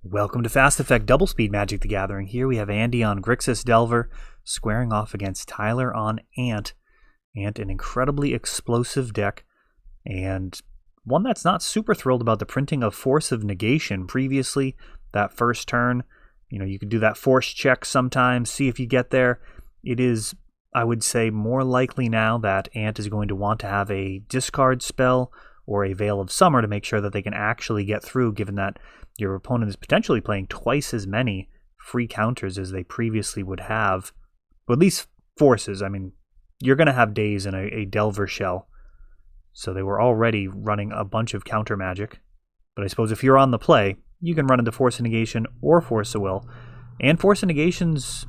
Welcome to Fast Effect Double Speed Magic the Gathering. Here we have Andy on Grixis Delver squaring off against Tyler on Ant. Ant, an incredibly explosive deck, and one that's not super thrilled about the printing of Force of Negation previously. That first turn, you could do that force check sometimes, see if you get there. It is, I would say, more likely now that Ant is going to want to have a discard spell or a Veil of Summer to make sure that they can actually get through, given that your opponent is potentially playing twice as many free counters as they previously would have. But at least forces. I mean, you're going to have days in a Delver shell. So they were already running a bunch of counter magic. But I suppose if you're on the play, you can run into Force of Negation or Force of Will. And Force of Negation's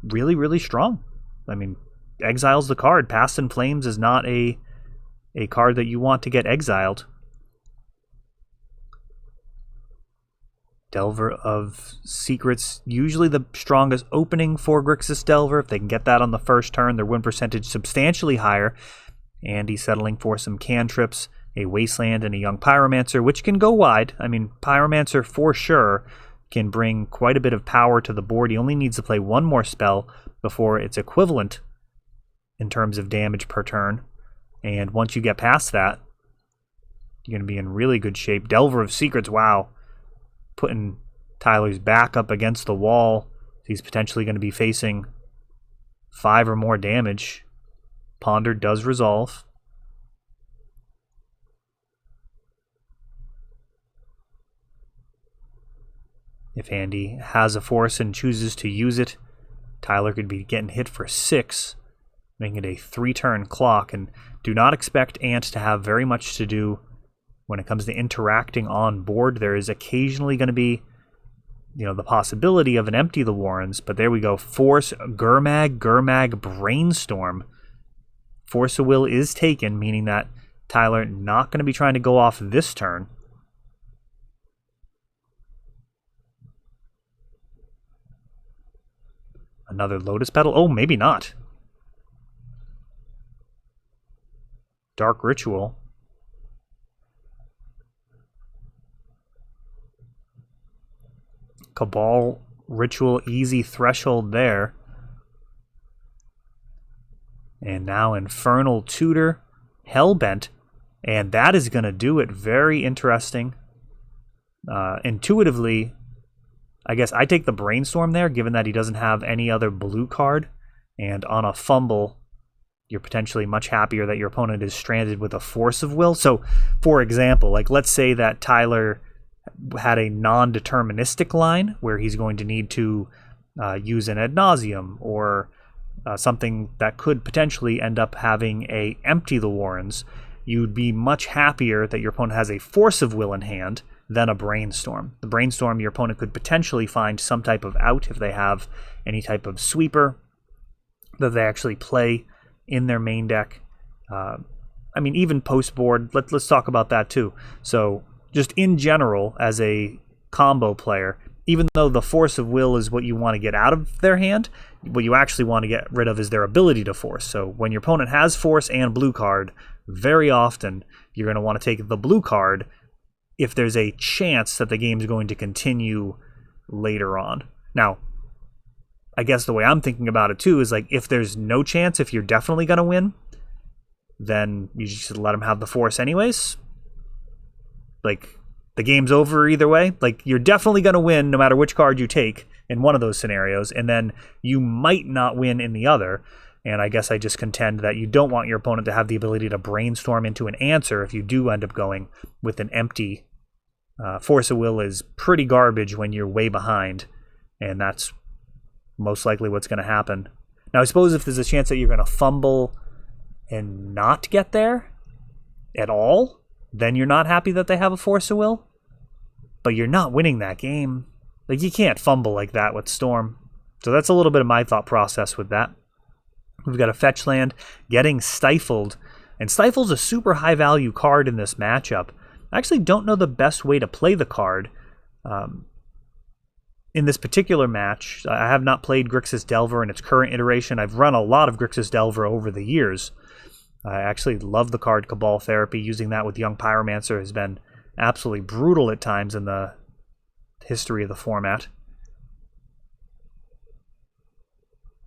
really, really strong. I mean, exiles the card. Past in Flames is not a card that you want to get exiled. Delver of Secrets, usually the strongest opening for Grixis Delver. If they can get that on the first turn, their win percentage substantially higher. Andy settling for some cantrips, a Wasteland, and a Young Pyromancer, which can go wide. I mean, Pyromancer for sure can bring quite a bit of power to the board. He only needs to play one more spell before it's equivalent in terms of damage per turn. And once you get past that, you're going to be in really good shape. Delver of Secrets, wow. Putting Tyler's back up against the wall. He's potentially going to be facing 5 or more damage. Ponder does resolve. If Andy has a force and chooses to use it, Tyler could be getting hit for 6, making it a 3-turn clock. And do not expect Ant to have very much to do when it comes to interacting on board. There is occasionally going to be, the possibility of an Empty the Warrens, but there we go. Force, Gurmag, Brainstorm. Force of Will is taken, meaning that Tyler not going to be trying to go off this turn. Another Lotus Petal? Oh, maybe not. Dark Ritual. Cabal Ritual, easy threshold there. And now Infernal Tutor, Hellbent. And that is going to do it. Very interesting. Intuitively, I guess I take the Brainstorm there, given that he doesn't have any other blue card. And on a fumble, you're potentially much happier that your opponent is stranded with a Force of Will. So, for example, let's say that Tyler had a non-deterministic line where he's going to need to use an Ad Nauseam or something that could potentially end up having a Empty the Warrens. You'd be much happier that your opponent has a Force of Will in hand than a Brainstorm. The Brainstorm, your opponent could potentially find some type of out if they have any type of sweeper that they actually play in their main deck. Even post-board, let's talk about that too. So just in general, as a combo player, even though the Force of Will is what you want to get out of their hand, what you actually want to get rid of is their ability to force. So when your opponent has Force and blue card, very often you're going to want to take the blue card if there's a chance that the game is going to continue later on. Now, I guess the way I'm thinking about it too is if there's no chance, if you're definitely going to win, then you just let them have the Force anyways. The game's over either way. You're definitely going to win no matter which card you take in one of those scenarios, and then you might not win in the other. And I guess I just contend that you don't want your opponent to have the ability to brainstorm into an answer if you do end up going with an empty. Force of Will is pretty garbage when you're way behind, and that's most likely what's going to happen. Now, I suppose if there's a chance that you're going to fumble and not get there at all, then you're not happy that they have a Force of Will. But you're not winning that game. You can't fumble like that with Storm. So that's a little bit of my thought process with that. We've got a fetch land getting Stifled. And Stifled's a super high value card in this matchup. I actually don't know the best way to play the card. In this particular match, I have not played Grixis Delver in its current iteration. I've run a lot of Grixis Delver over the years. I actually love the card Cabal Therapy. Using that with Young Pyromancer has been absolutely brutal at times in the history of the format.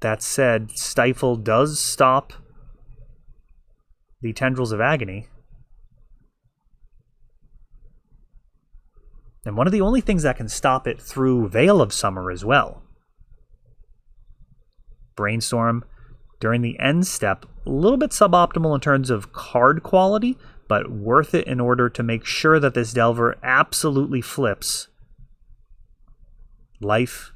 That said, Stifle does stop the Tendrils of Agony. And one of the only things that can stop it through Veil of Summer as well. Brainstorm, during the end step, a little bit suboptimal in terms of card quality, but worth it in order to make sure that this Delver absolutely flips. Life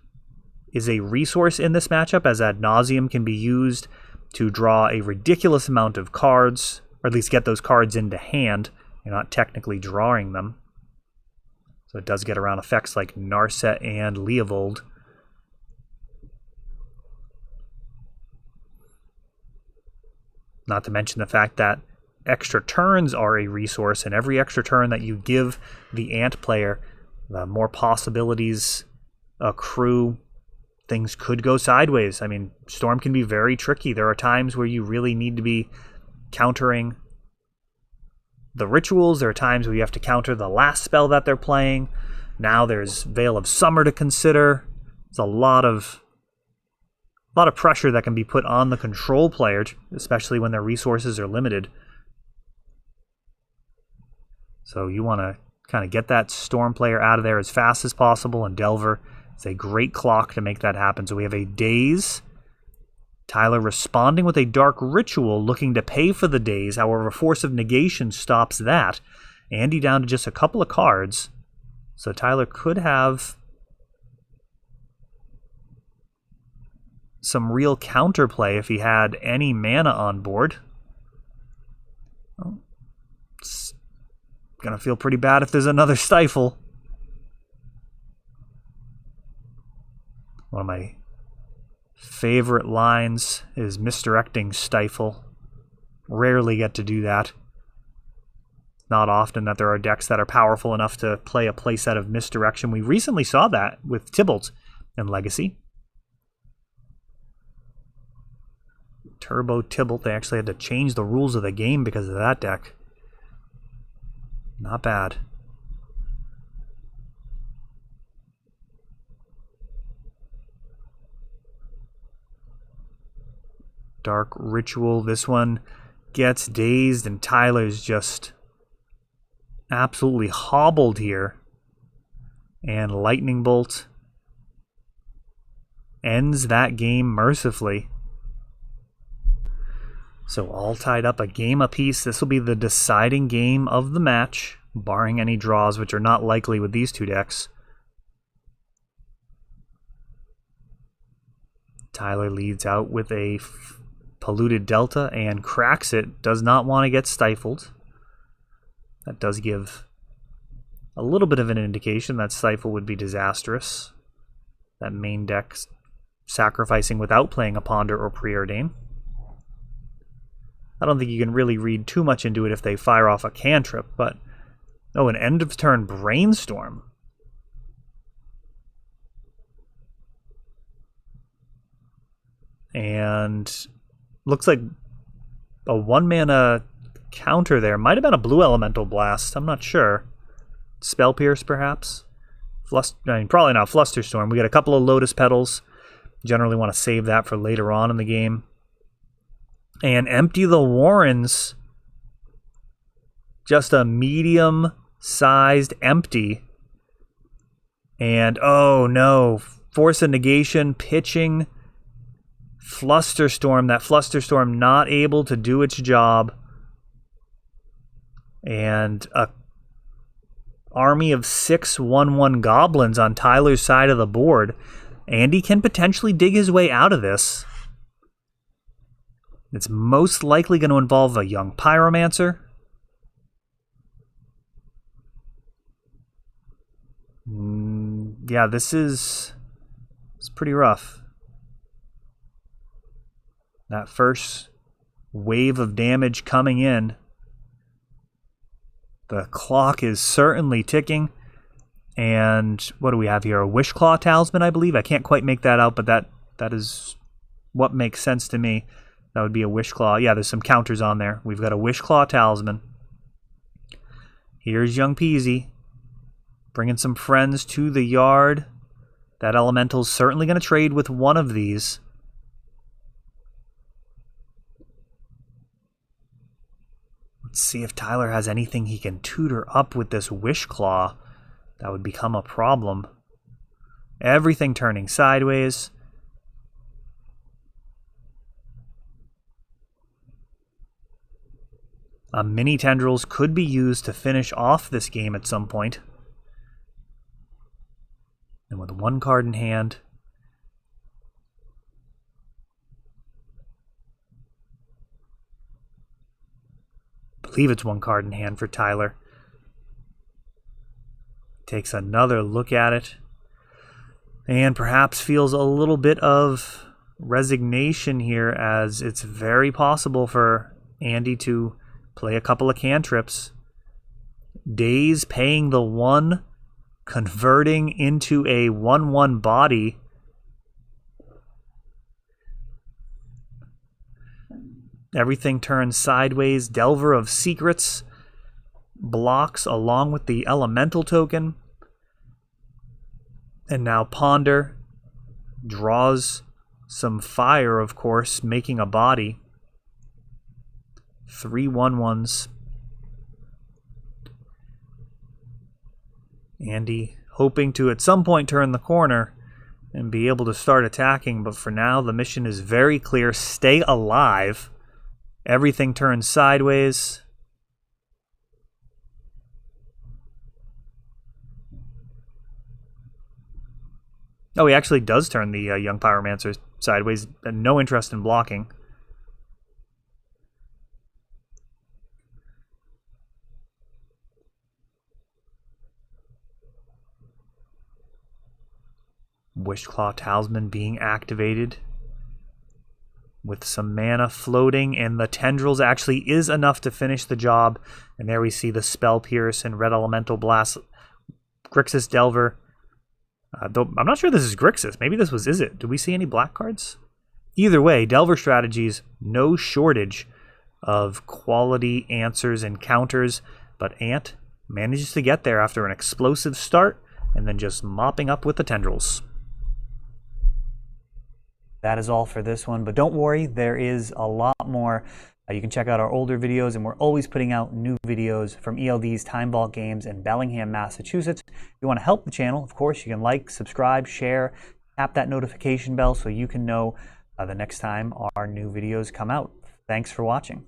is a resource in this matchup, as Ad Nauseam can be used to draw a ridiculous amount of cards, or at least get those cards into hand. You're not technically drawing them. So it does get around effects like Narset and Leovold. Not to mention the fact that extra turns are a resource, and every extra turn that you give the Ant player, the more possibilities accrue. Things could go sideways. I mean, Storm can be very tricky. There are times where you really need to be countering the rituals. There are times where you have to counter the last spell that they're playing. Now there's Veil of Summer to consider. There's a lot of pressure that can be put on the control player, especially when their resources are limited. So you want to kind of get that Storm player out of there as fast as possible, and Delver is a great clock to make that happen. So we have a Daze. Tyler responding with a Dark Ritual, looking to pay for the Daze. However, Force of Negation stops that. Andy down to just a couple of cards. So Tyler could have some real counterplay if he had any mana on board. Well, it's gonna feel pretty bad if there's another Stifle. One of my favorite lines is misdirecting Stifle. Rarely get to do that. Not often that there are decks that are powerful enough to play a playset of misdirection. We recently saw that with Tybalt in Legacy. Turbo Tybalt, they actually had to change the rules of the game because of that deck. Not bad. Dark Ritual. This one gets dazed, and Tyler's just absolutely hobbled here. And Lightning Bolt ends that game mercifully. So all tied up a game apiece. This will be the deciding game of the match, barring any draws, which are not likely with these two decks. Tyler leads out with a Polluted Delta and cracks it. Does not want to get stifled. That does give a little bit of an indication that Stifle would be disastrous. That main deck sacrificing without playing a Ponder or Preordain. I don't think you can really read too much into it if they fire off a cantrip, but... Oh, an end of turn Brainstorm. And looks like a 1-mana counter there. Might have been a blue elemental blast. I'm not sure. Spell Pierce, perhaps? Probably not Flusterstorm. We got a couple of Lotus Petals. Generally want to save that for later on in the game. And Empty the Warrens. Just a medium-sized empty. And, oh no, Force of Negation, pitching Flusterstorm. That Flusterstorm not able to do its job. And a army of 6 1/1 goblins on Tyler's side of the board. Andy can potentially dig his way out of this. It's most likely going to involve a young Pyromancer. Yeah, it's pretty rough. That first wave of damage coming in. The clock is certainly ticking. And what do we have here? A Wishclaw Talisman, I believe. I can't quite make that out, but that is what makes sense to me. That would be a Wishclaw. Yeah, there's some counters on there. We've got a Wishclaw Talisman. Here's Young Peasy. Bringing some friends to the yard. That elemental's certainly going to trade with one of these. Let's see if Tyler has anything he can tutor up with this Wish Claw. That would become a problem. Everything turning sideways. Mini Tendrils could be used to finish off this game at some point. And with one card in hand, I believe it's one card in hand for Tyler. Takes another look at it and perhaps feels a little bit of resignation here, as it's very possible for Andy to play a couple of cantrips. Daze paying the 1, converting into a 1/1 body. Everything turns sideways. Delver of Secrets blocks along with the elemental token. And now Ponder draws some fire, of course, making a body. 3 1/1s. Andy hoping to at some point turn the corner and be able to start attacking, but for now the mission is very clear. Stay alive. Everything turns sideways. Oh, he actually does turn the young Pyromancer sideways. No interest in blocking. Wishclaw Talisman being activated with some mana floating, and the Tendrils actually is enough to finish the job. And there we see the Spell Pierce and Red Elemental Blast. Grixis Delver. Though I'm not sure this is Grixis. Maybe this was, is it? Do we see any black cards? Either way, Delver strategies, no shortage of quality answers and counters, but Ant manages to get there after an explosive start and then just mopping up with the Tendrils. That is all for this one, but don't worry, there is a lot more. You can check out our older videos, and we're always putting out new videos from ELD's Time Vault Games in Bellingham, Massachusetts. If you want to help the channel, of course, you can like, subscribe, share, tap that notification bell so you can know the next time our new videos come out. Thanks for watching.